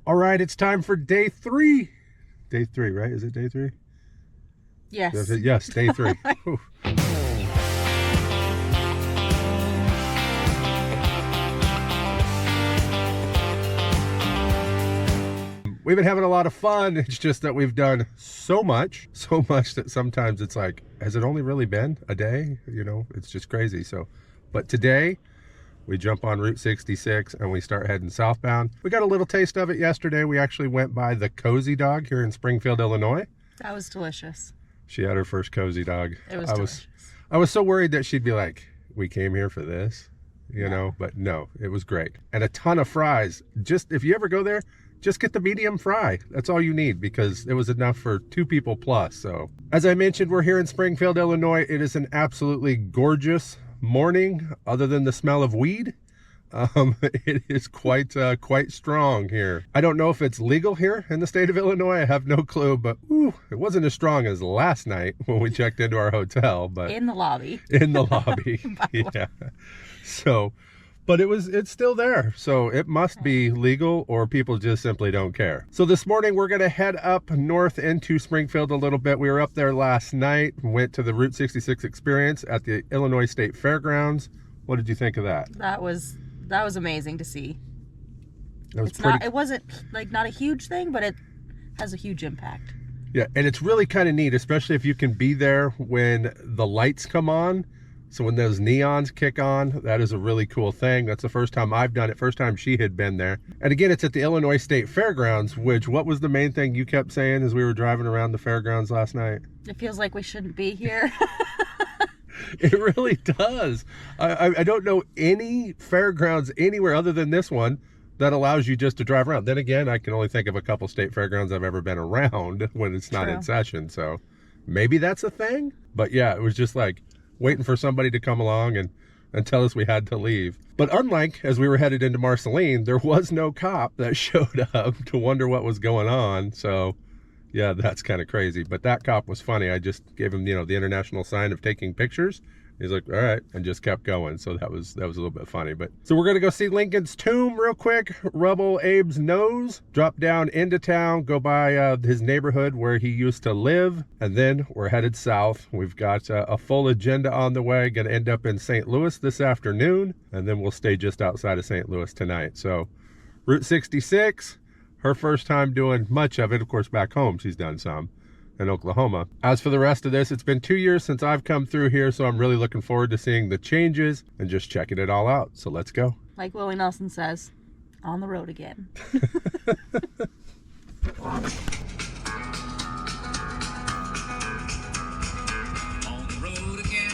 All right, it's time for day 3. Day 3, right? Is it day 3? Yes. Yes, day 3. We've been having a lot of fun. It's just that we've done so much that sometimes it's like, has it only really been a day? You know, it's just crazy. So, but today we jump on Route 66 and we start heading southbound. We got a little taste of it yesterday. We actually went by the Cozy Dog here in Springfield, Illinois. That was delicious. She had her first Cozy Dog. It was delicious. I was so worried that she'd be like, we came here for this, you know, but no, it was great. And a ton of fries. Just, if you ever go there, just get the medium fry. That's all you need because it was enough for 2 people plus. So as I mentioned, we're here in Springfield, Illinois. It is an absolutely gorgeous morning other than the smell of weed. It is quite strong here. I don't know if it's legal here in the state of Illinois. I have no clue, but it wasn't as strong as last night when we checked into our hotel. But in the lobby. In the lobby, yeah. So, but it's still there. So it must be legal or people just simply don't care. So this morning we're gonna head up north into Springfield a little bit. We were up there last night, went to the Route 66 experience at the Illinois State Fairgrounds. What did you think of that? That was amazing to see. It wasn't like not a huge thing, but it has a huge impact. Yeah, and it's really kind of neat, especially if you can be there when the lights come on. So when those neons kick on, that is a really cool thing. That's the first time I've done it, first time she had been there. And again, it's at the Illinois State Fairgrounds, which, what was the main thing you kept saying as we were driving around the fairgrounds last night? It feels like we shouldn't be here. It really does. I don't know any fairgrounds anywhere other than this one that allows you just to drive around. Then again, I can only think of a couple state fairgrounds I've ever been around when it's not in session. So maybe that's a thing. But yeah, it was just like waiting for somebody to come along and tell us we had to leave. But unlike as we were headed into Marceline, there was no cop that showed up to wonder what was going on. So yeah, that's kind of crazy. But that cop was funny. I just gave him, you know, the international sign of taking pictures. He's like, all right, and just kept going. So that was a little bit funny. But so we're gonna go see Lincoln's tomb real quick, rub old Abe's nose, drop down into town, go by his neighborhood where he used to live, and then we're headed south. We've got a full agenda on the way. Gonna end up in St. Louis this afternoon, and then we'll stay just outside of St. Louis tonight. So Route 66. Her first time doing much of it. Of course, back home, she's done some in Oklahoma. As for the rest of this, it's been 2 years since I've come through here, so I'm really looking forward to seeing the changes and just checking it all out. So let's go. Like Willie Nelson says, on the road again. On the road again.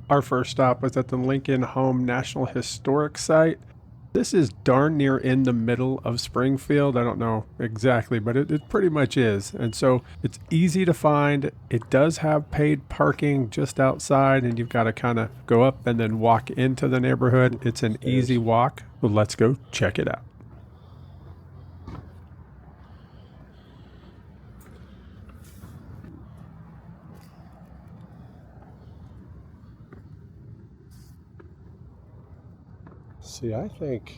Our first stop was at the Lincoln Home National Historic Site. This is darn near in the middle of Springfield. I don't know exactly, but it pretty much is. And so it's easy to find. It does have paid parking just outside, and you've got to kind of go up and then walk into the neighborhood. It's an easy walk, but let's go check it out. See, I think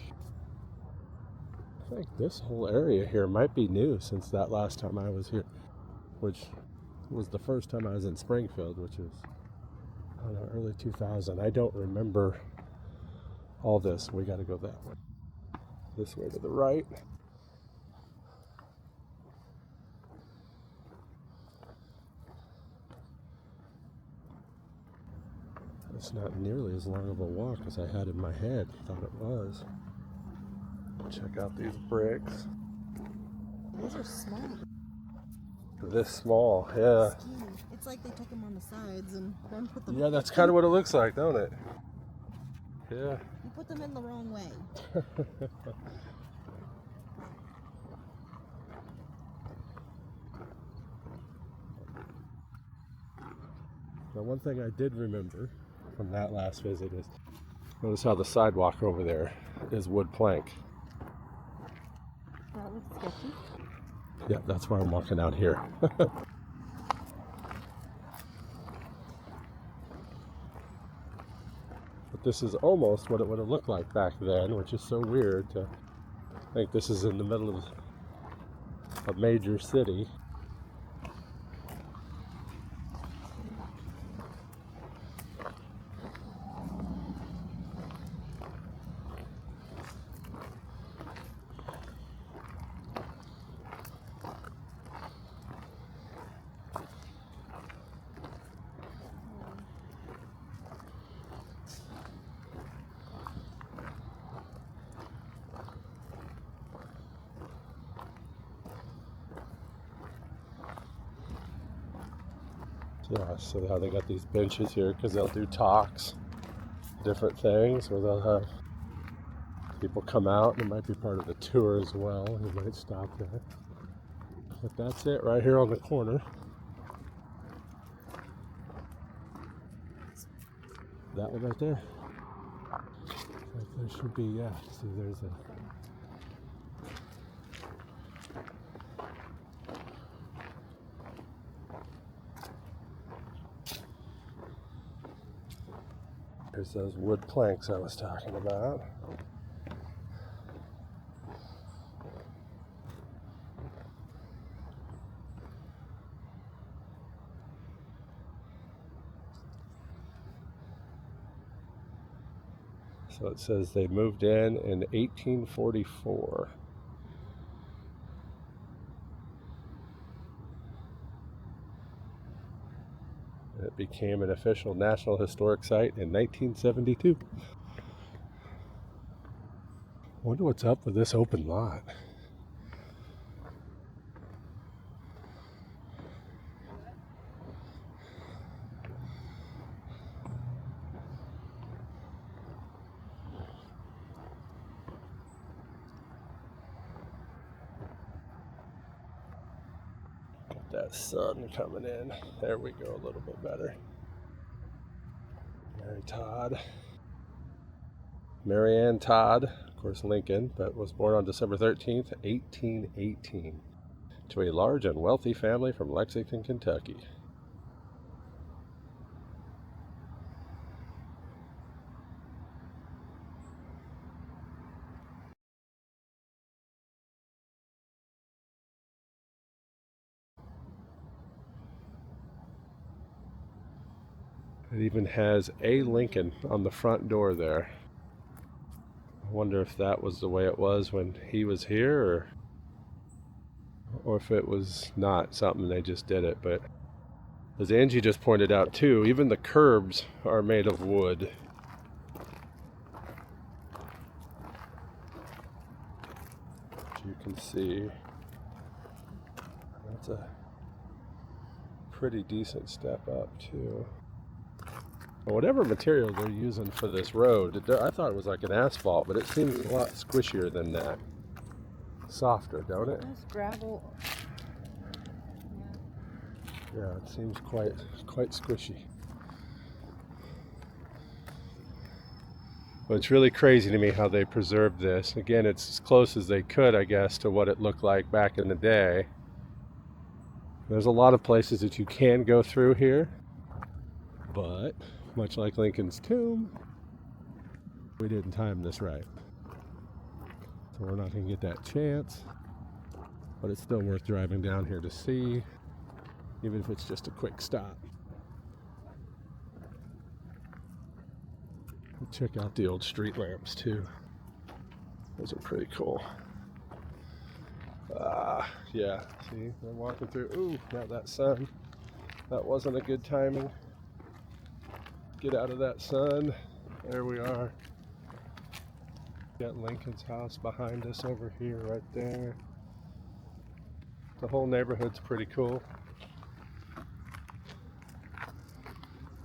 this whole area here might be new since that last time I was here, which was the first time I was in Springfield, which is, I don't know, early 2000. I don't remember all this. We got to go that way. This way to the right. It's not nearly as long of a walk as I had in my head. Thought it was. Check out these bricks. Those are small. This small, yeah. It's like they took them on the sides and then put them. Yeah, that's kind of what it looks like, don't it? Yeah. You put them in the wrong way. Now, one thing I did remember from that last visit is, notice how the sidewalk over there is wood plank. That looks sketchy. Yeah, that's why I'm walking out here. this is almost what it would have looked like back then, which is so weird to think this is in the middle of a major city. Yeah, so how they got these benches here because they'll do talks, different things, or they'll have people come out, and it might be part of the tour as well. You might stop there. But that's it right here on the corner. That one right there. Like there should be, yeah. See, there's a. There's those wood planks I was talking about. So it says they moved in 1844. It became an official National Historic Site in 1972. I wonder what's up with this open lot. Got that sun coming in. There we go, a little bit better. Mary Ann Todd, of course Lincoln, but was born on December 13th, 1818, to a large and wealthy family from Lexington, Kentucky. It even has A. Lincoln on the front door there. I wonder if that was the way it was when he was here, or if it was not something they just did it. But as Angie just pointed out too, even the curbs are made of wood. As you can see, that's a pretty decent step up too. Whatever material they're using for this road, I thought it was like an asphalt, but it seems a lot squishier than that. Softer, don't it? It's gravel. Yeah, it seems quite squishy. Well, it's really crazy to me how they preserved this. Again, it's as close as they could, I guess, to what it looked like back in the day. There's a lot of places that you can go through here, but much like Lincoln's tomb, we didn't time this right. So we're not going to get that chance, but it's still worth driving down here to see, even if it's just a quick stop. Check out the old street lamps too. Those are pretty cool. Yeah, see, they're walking through. Ooh, now that sun. That wasn't a good timing. Get out of that sun. There we are. Got Lincoln's house behind us over here, right there. The whole neighborhood's pretty cool.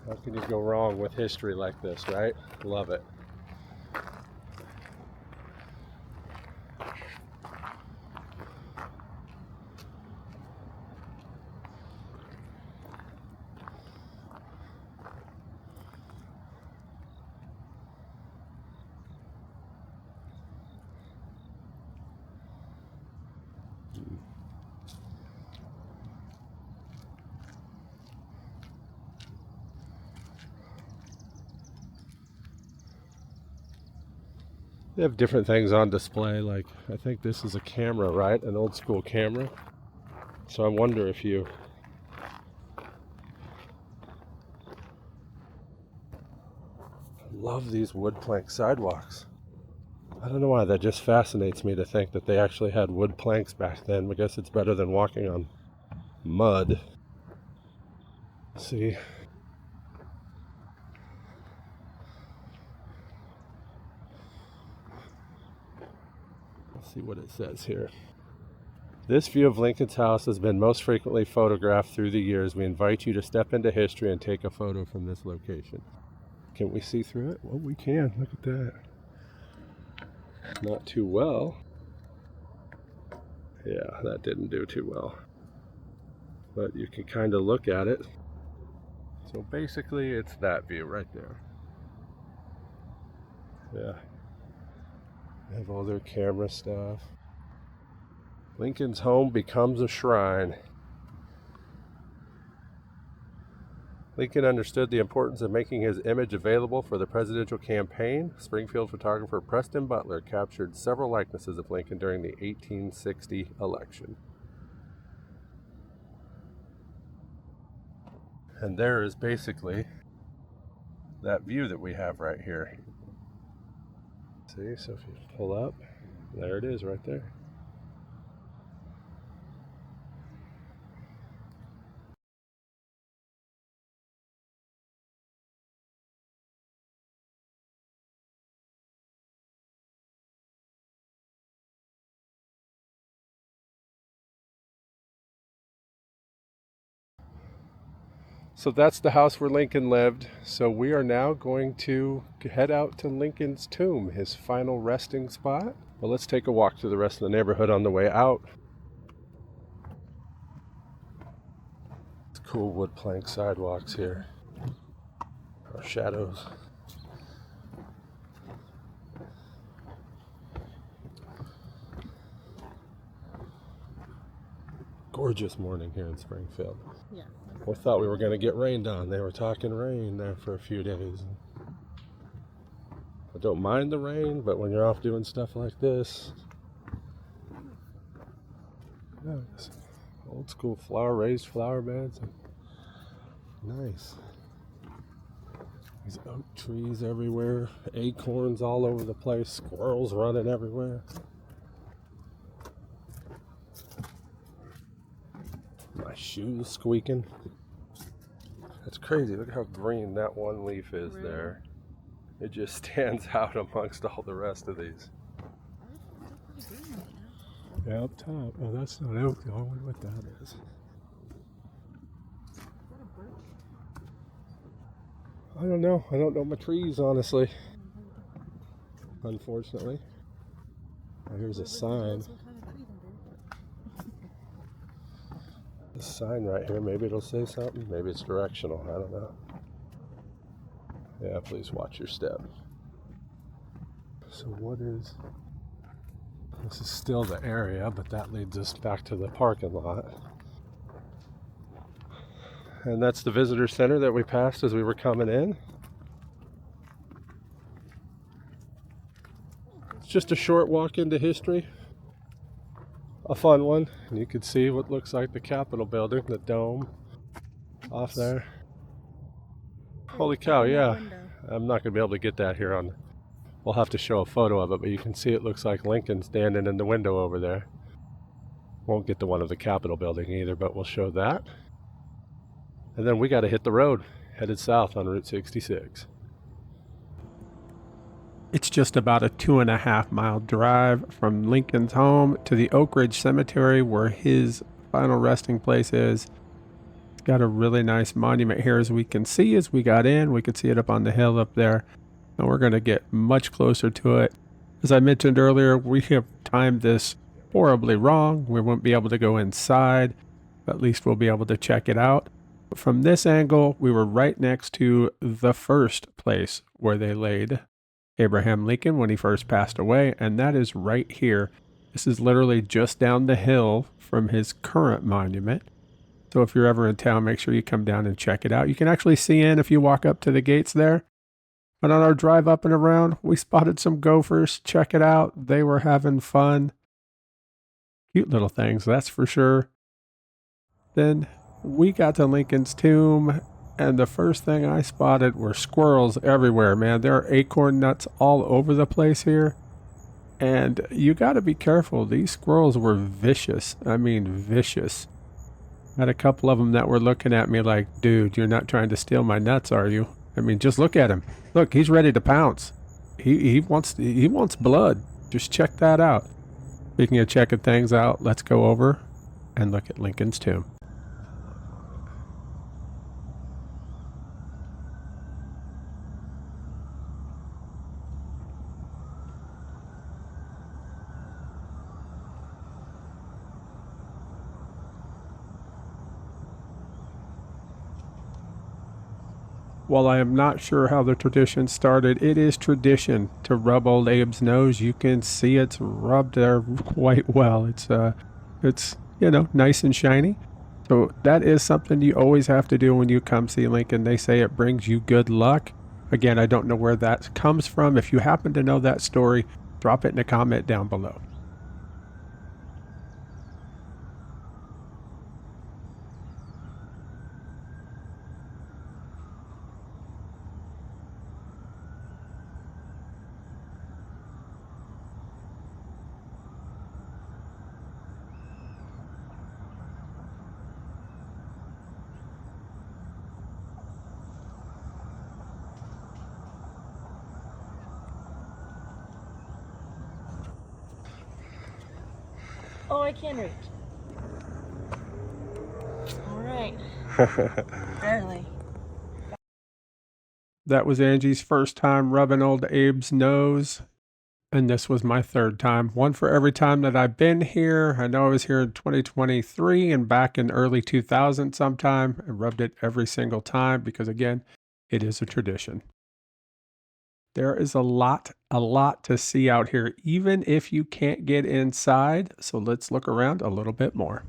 How can you go wrong with history like this, right? Love it. They have different things on display, like I think this is a camera, right? An old school camera. So I wonder if you... I love these wood plank sidewalks. I don't know why, that just fascinates me to think that they actually had wood planks back then. I guess it's better than walking on mud. See? Let's see what it says here. This view of Lincoln's house has been most frequently photographed through the years. We invite you to step into history and take a photo from this location. Can we see through it? Well, we can. Look at that. Not too well. Yeah, that didn't do too well. But you can kind of look at it. So basically, it's that view right there. Yeah. They have all their camera stuff. Lincoln's home becomes a shrine. Lincoln understood the importance of making his image available for the presidential campaign. Springfield photographer Preston Butler captured several likenesses of Lincoln during the 1860 election. And there is basically that view that we have right here. See, so if you pull up, there it is right there. So that's the house where Lincoln lived. So we are now going to head out to Lincoln's tomb, his final resting spot. Well, let's take a walk to the rest of the neighborhood on the way out. It's cool wood plank sidewalks here. Our shadows. Gorgeous morning here in Springfield. Yeah. We thought we were going to get rained on. They were talking rain there for a few days. I don't mind the rain, but when you're off doing stuff like this, yeah, old school raised flower beds. Nice. These oak trees everywhere, acorns all over the place, squirrels running everywhere. My shoes squeaking. That's crazy. Look how green that one leaf is there. It just stands out amongst all the rest of these. Yeah, up top. Oh, that's not oak. I wonder what that is. I don't know. I don't know my trees, honestly. Unfortunately. Oh, here's a sign. This sign right here, maybe it'll say something. Maybe it's directional. I don't know. Yeah, please watch your step. So what is... This is still the area, but that leads us back to the parking lot. And that's the visitor center that we passed as we were coming in. It's just a short walk into history. A fun one. And you can see what looks like the Capitol building, the dome off there. Holy cow, yeah. I'm not going to be able to get that here on... We'll have to show a photo of it, but you can see it looks like Lincoln standing in the window over there. Won't get the one of the Capitol building either, but we'll show that. And then we got to hit the road, headed south on Route 66. It's just about a 2.5 mile drive from Lincoln's home to the Oak Ridge Cemetery where his final resting place is. It's got a really nice monument here as we can see as we got in. We could see it up on the hill up there. And we're going to get much closer to it. As I mentioned earlier, we have timed this horribly wrong. We won't be able to go inside, but at least we'll be able to check it out. But from this angle, we were right next to the first place where they laid Abraham Lincoln when he first passed away, and that is right here. This is literally just down the hill from his current monument. So if you're ever in town, make sure you come down and check it out. You can actually see in if you walk up to the gates there. But on our drive up and around, we spotted some gophers. Check it out. They were having fun. Cute little things, that's for sure. Then we got to Lincoln's Tomb, and the first thing I spotted were squirrels everywhere, man. There are acorn nuts all over the place here. And you got to be careful. These squirrels were vicious. I mean, vicious. Had a couple of them that were looking at me like, dude, you're not trying to steal my nuts, are you? I mean, just look at him. Look, he's ready to pounce. He wants blood. Just check that out. Speaking of checking things out, let's go over and look at Lincoln's Tomb. While I am not sure how the tradition started, it is tradition to rub old Abe's nose. You can see it's rubbed there quite well. It's nice and shiny. So that is something you always have to do when you come see Lincoln. They say it brings you good luck. Again, I don't know where that comes from. If you happen to know that story, drop it in a comment down below. Oh, I can reach. All right. Barely. That was Angie's first time rubbing old Abe's nose. And this was my third time. One for every time that I've been here. I know I was here in 2023 and back in early 2000 sometime. I rubbed it every single time because, again, it is a tradition. There is a lot to see out here, even if you can't get inside. So let's look around a little bit more.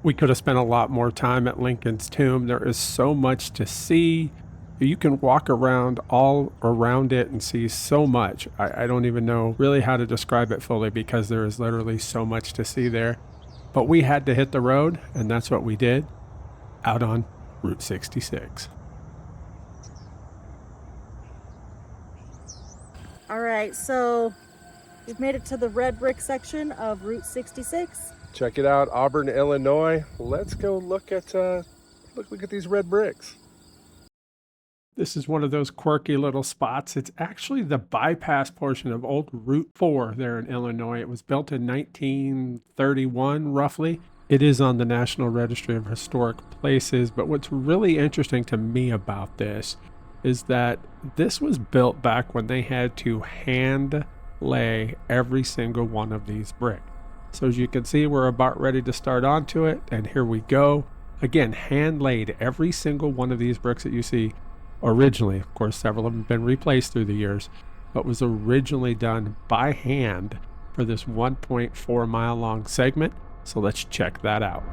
We could have spent a lot more time at Lincoln's Tomb. There is so much to see. You can walk around all around it and see so much. I don't even know really how to describe it fully because there is literally so much to see there. But we had to hit the road, and that's what we did out on Route 66. All right, so we've made it to the red brick section of Route 66. Check it out, Auburn, Illinois. Let's go look at these red bricks. This is one of those quirky little spots. It's actually the bypass portion of old Route 4 there in Illinois. It was built in 1931, roughly. It is on the National Registry of Historic Places, but what's really interesting to me about this is that this was built back when they had to hand lay every single one of these bricks. So as you can see, we're about ready to start onto it, and here we go. Again, hand laid. Every single one of these bricks that you see originally, of course, several of them have been replaced through the years, but was originally done by hand for this 1.4 mile long segment. So let's check that out.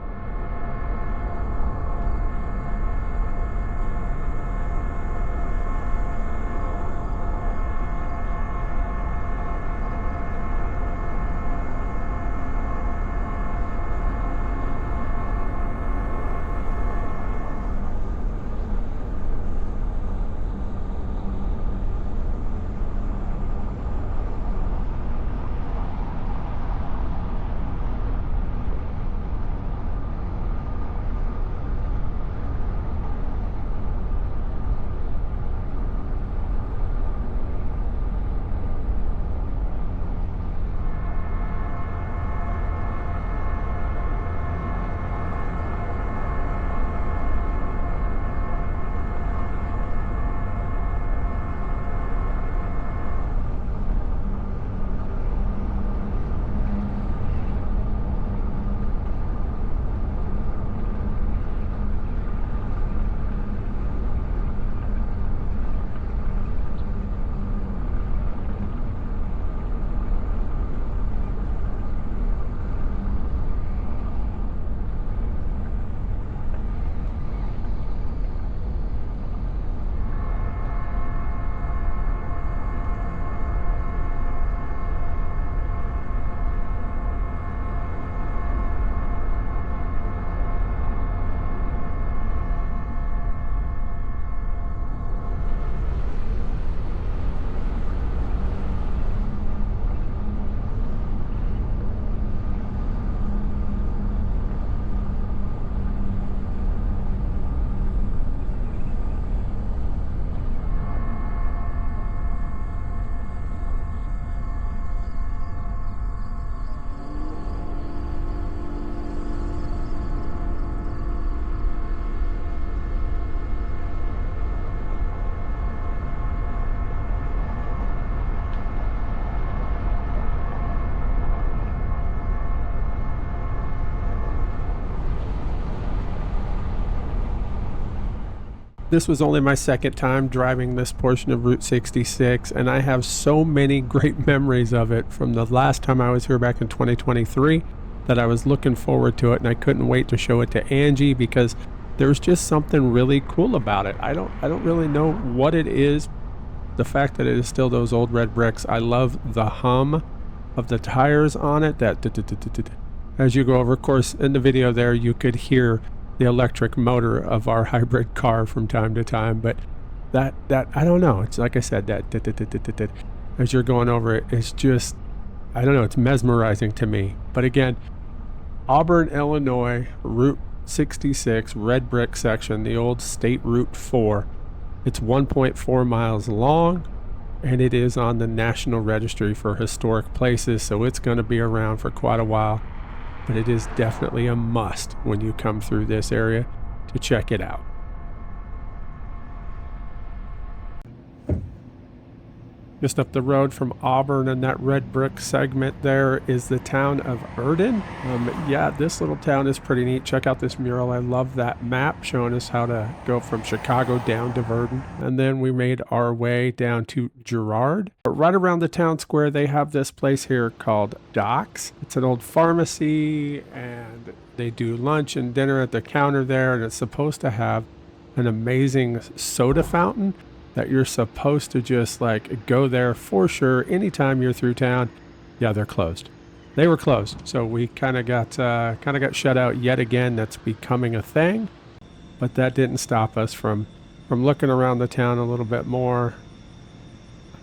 This was only my second time driving this portion of Route 66, and I have so many great memories of it from the last time I was here back in 2023 that I was looking forward to it, and I couldn't wait to show it to Angie because there's just something really cool about it. I don't really know what it is. The fact that it is still those old red bricks. I love the hum of the tires on it. That as you go over, of course, in the video there, you could hear the electric motor of our hybrid car from time to time, but that I don't know. It's like I said, that as you're going over it, it's just, I don't know, it's mesmerizing to me. But again, Auburn, Illinois, Route 66, red brick section, the old State Route 4. It's 1.4 miles long, and it is on the National Registry for Historic Places, so it's going to be around for quite a while. But it is definitely a must when you come through this area to check it out. Just up the road from Auburn and that red brick segment there is the town of Urden. Yeah, this little town is pretty neat. Check out this mural. I love that map showing us how to go from Chicago down to Verdon. And then we made our way down to Girard. But right around the town square, they have this place here called Docks. It's an old pharmacy, and they do lunch and dinner at the counter there, and it's supposed to have an amazing soda fountain that you're supposed to just like go there for sure anytime you're through town. Yeah, they're closed. They were closed, so we kind of got shut out yet again. That's becoming a thing, but that didn't stop us from looking around the town a little bit more.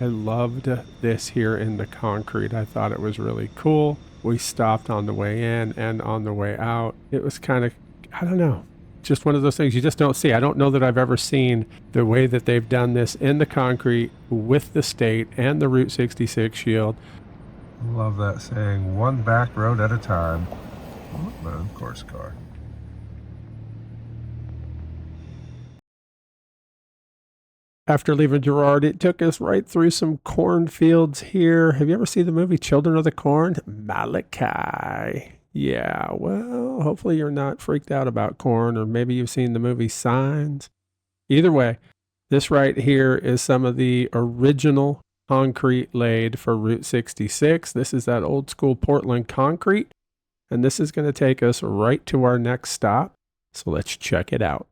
I loved this here in the concrete. I thought it was really cool. We stopped on the way in and on the way out. It was kind of, I don't know, just one of those things you just don't see. I don't know that I've ever seen the way that they've done this in the concrete with the state and the Route 66 shield. Love that saying, one back road at a time. Of course, car. After leaving Girard, it took us right through some cornfields here. Have you ever seen the movie Children of the Corn? Malachi. Yeah, well, hopefully you're not freaked out about corn, or maybe you've seen the movie Signs. Either way, this right here is some of the original concrete laid for Route 66. This is that old school Portland concrete, and this is going to take us right to our next stop. So let's check it out.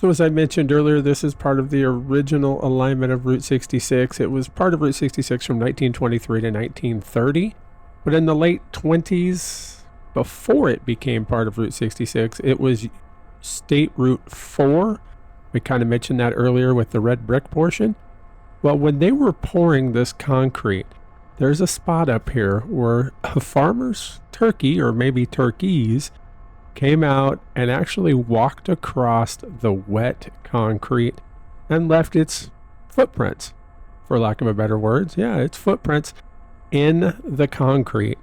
So as I mentioned earlier, this is part of the original alignment of Route 66. It was part of Route 66 from 1923 to 1930. But in the late 20s, before it became part of Route 66, it was State Route 4. We kind of mentioned that earlier with the red brick portion. Well, when they were pouring this concrete, there's a spot up here where a farmer's turkey, or maybe turkeys, came out and actually walked across the wet concrete and left its footprints, for lack of a better words. Yeah, its footprints in the concrete.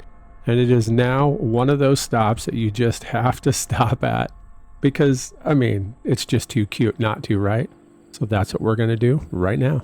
And it is now one of those stops that you just have to stop at because, I mean, it's just too cute not to, right? So that's what we're going to do right now.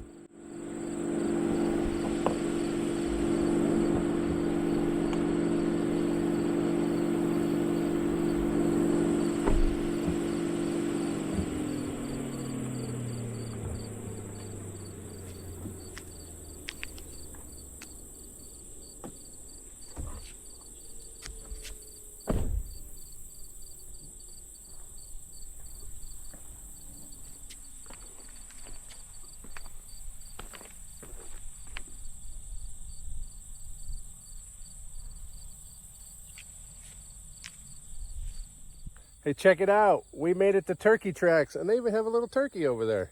Hey, check it out. We made it to turkey tracks, and they even have a little turkey over there.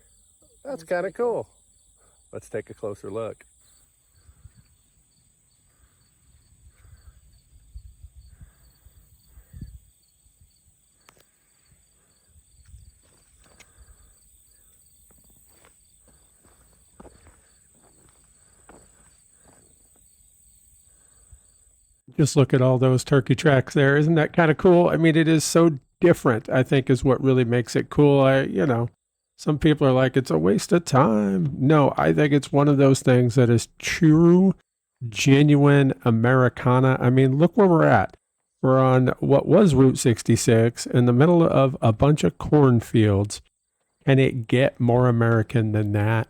That's kind of cool. Let's take a closer look. Just look at all those turkey tracks there. Isn't that kind of cool? I mean, it is so different, I think, is what really makes it cool. Some people are like, it's a waste of time. No, I think it's one of those things that is true, genuine Americana. I mean, look where we're at. We're on what was Route 66 in the middle of a bunch of cornfields. Can it get more American than that?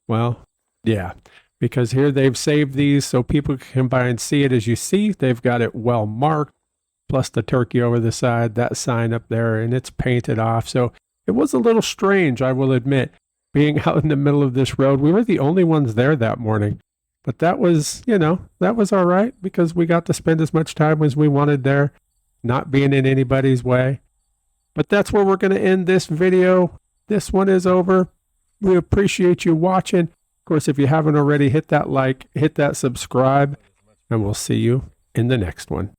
Well, yeah. Because here they've saved these so people can come by and see it. As you see, they've got it well marked, plus the turkey over the side, that sign up there, and it's painted off. So it was a little strange, I will admit, being out in the middle of this road. We were the only ones there that morning. But that was, that was all right because we got to spend as much time as we wanted there, not being in anybody's way. But that's where we're going to end this video. This one is over. We appreciate you watching. Of course, if you haven't already, hit that like, hit that subscribe, and we'll see you in the next one.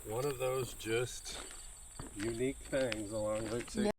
One of those just unique things along Route 6.